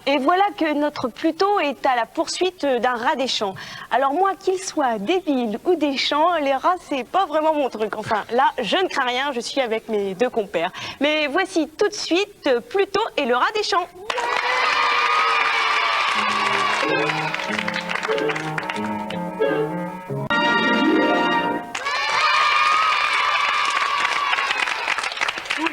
Et voilà que notre Pluto est à la poursuite d'un rat des champs. Alors moi, qu'il soit des villes ou des champs, les rats, c'est pas vraiment mon truc. Enfin, là, je ne crains rien, je suis avec mes deux compères. Mais voici tout de suite Pluto et le rat des champs.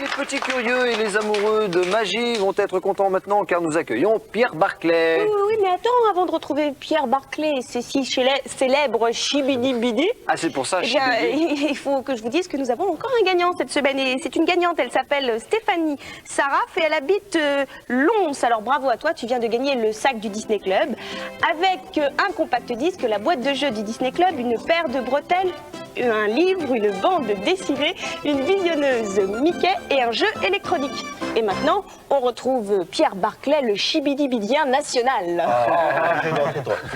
Les petits curieux et les amoureux de magie vont être contents maintenant car nous accueillons Pierre Barclay. Oui, mais attends, avant de retrouver Pierre Barclay et ces si célèbres Chibidi-Bidi, Ah, c'est pour ça, eh bien, Chibidi. il faut que je vous dise que nous avons encore un gagnant cette semaine. Et c'est une gagnante, elle s'appelle Stéphanie Saraf et elle habite Lons. Alors bravo à toi, tu viens de gagner le sac du Disney Club avec un compact disque, la boîte de jeux du Disney Club, une paire de bretelles, un livre, une bande dessinée, une visionneuse Mickey et un jeu électronique. Et maintenant, on retrouve Pierre Barclay, le chibidibidien national.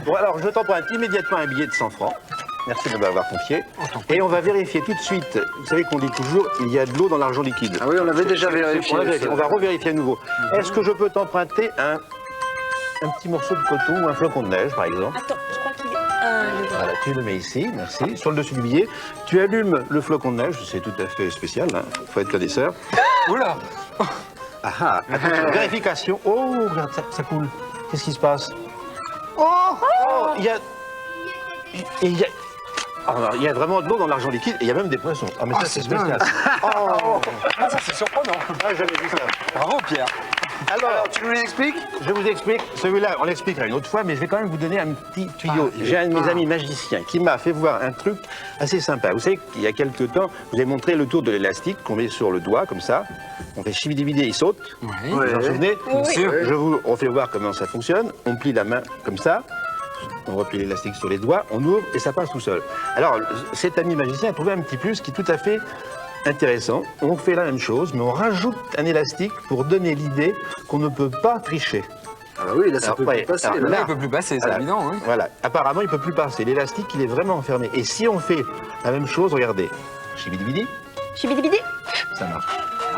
Bon, alors, je t'emprunte immédiatement un billet de 100 francs. Merci de m'avoir confié. Et on va vérifier tout de suite. Vous savez qu'on dit toujours, il y a de l'eau dans l'argent liquide. Ah oui, on l'avait déjà vérifié. On va revérifier à nouveau. Est-ce que je peux t'emprunter un petit morceau de coton ou un flocon de neige, par exemple? Attends, je crois qu'il est... Voilà, tu le mets ici, merci. Sur le dessus du billet, tu allumes le flocon de neige, c'est tout à fait spécial, hein. Faut être connaisseur. Oula. Ah, attention, vérification. Oh, regarde, ça coule. Qu'est-ce qui se passe? Oh, il y a... Alors, il y a vraiment de l'eau dans l'argent liquide et il y a même des poissons. Ah, mais ça, c'est spécial. Ça, c'est surprenant. Ah, j'avais vu ça. Bravo, Pierre. Alors, tu nous l'expliques? Je vous explique. Celui-là, on l'expliquera une autre fois, mais je vais quand même vous donner un petit tuyau. J'ai un de mes amis magiciens qui m'a fait voir un truc assez sympa. Vous savez qu'il y a quelques temps, je vous ai montré le tour de l'élastique qu'on met sur le doigt, comme ça. On fait chibidi-bidi, il saute. Oui. Vous vous en souvenez? Bien sûr. Je vous refais voir comment ça fonctionne. On plie la main comme ça. On replie l'élastique sur les doigts, on ouvre et ça passe tout seul. Alors, cet ami magicien a trouvé un petit plus qui est tout à fait intéressant. On fait la même chose, mais on rajoute un élastique pour donner l'idée qu'on ne peut pas tricher. Ah oui, là, ça Alors, peut plus passer. alors, Là, là, il peut plus passer, c'est voilà, évident. Oui. Voilà, apparemment, il ne peut plus passer. L'élastique, il est vraiment enfermé. Et si on fait la même chose, regardez, chibidi-bidi, Chibidibidi. ça marche.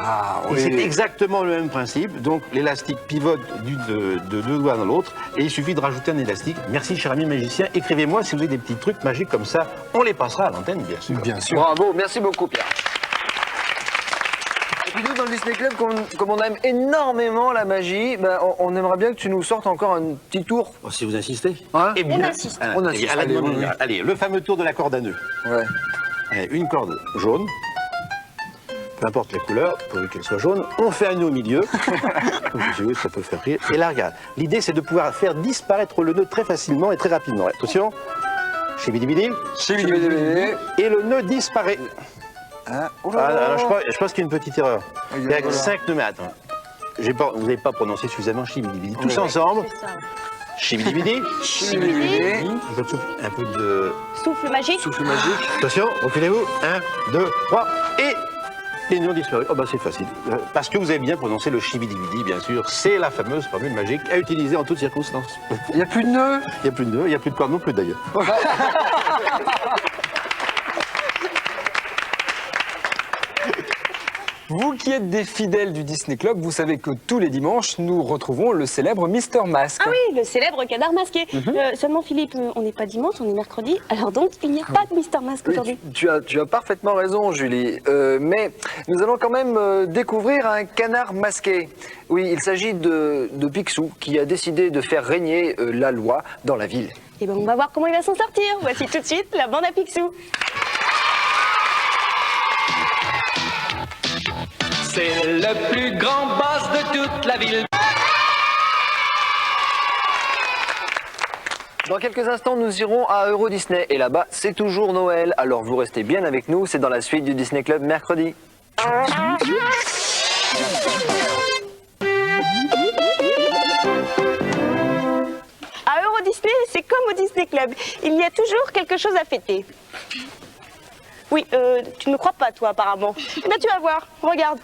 Ah Et c'est exactement le même principe. Donc l'élastique pivote de deux doigts dans l'autre et il suffit de rajouter un élastique. Merci, cher ami magicien. Écrivez-moi si vous avez des petits trucs magiques comme ça. On les passera à l'antenne, bien sûr. Bien sûr. Bravo, merci beaucoup, Pierre. Et puis nous, dans le Disney Club, comme on aime énormément la magie, ben, on aimerait bien que tu nous sortes encore un petit tour. Oh, si vous insistez. Hein? Eh bien, On insiste. On insiste. à la Allez, demande oui, oui. générale. Allez, le fameux tour de la corde à nœud. Ouais. Allez, une corde jaune. Peu importe la couleur, pourvu qu'elle soit jaune, on fait un nœud au milieu. Ça peut faire rire. Et là, regarde, l'idée c'est de pouvoir faire disparaître le nœud très facilement et très rapidement. Attention, chibidi-bidi, et le nœud disparaît. Hein? Alors, je pense qu'il y a une petite erreur. Il y a 5 nœuds, mais attends. Vous n'avez pas prononcé suffisamment chibidi-bidi. Tous ensemble, chibidi-bidi, un peu de Souffle magique. Souffle magique. attention, reculez-vous. 1, 2, 3, et les nœuds ont disparu. Oh bah c'est facile. Parce que vous avez bien prononcé le chibidi-bidi, bien sûr. C'est la fameuse formule magique à utiliser en toutes circonstances. Il n'y a plus de nœuds. Il n'y a plus de nœuds, il n'y a plus de cordes non plus d'ailleurs. Vous qui êtes des fidèles du Disney Club, vous savez que tous les dimanches, nous retrouvons le célèbre Mister Mask. Ah oui, le célèbre canard masqué. Seulement Philippe, on n'est pas dimanche, on est mercredi. Alors donc, il n'y a pas de Mister Mask aujourd'hui. Tu as parfaitement raison, Julie. Mais nous allons quand même découvrir un canard masqué. Oui, il s'agit de Picsou qui a décidé de faire régner la loi dans la ville. Et ben on va voir comment il va s'en sortir. Voici tout de suite la bande à Picsou. C'est le plus grand boss de toute la ville. Dans quelques instants, nous irons à Euro Disney. Et là-bas, c'est toujours Noël. Alors vous restez bien avec nous. C'est dans la suite du Disney Club mercredi. À Euro Disney, c'est comme au Disney Club. Il y a toujours quelque chose à fêter. Oui, tu ne me crois pas, toi, apparemment. Eh bien, tu vas voir. Regarde.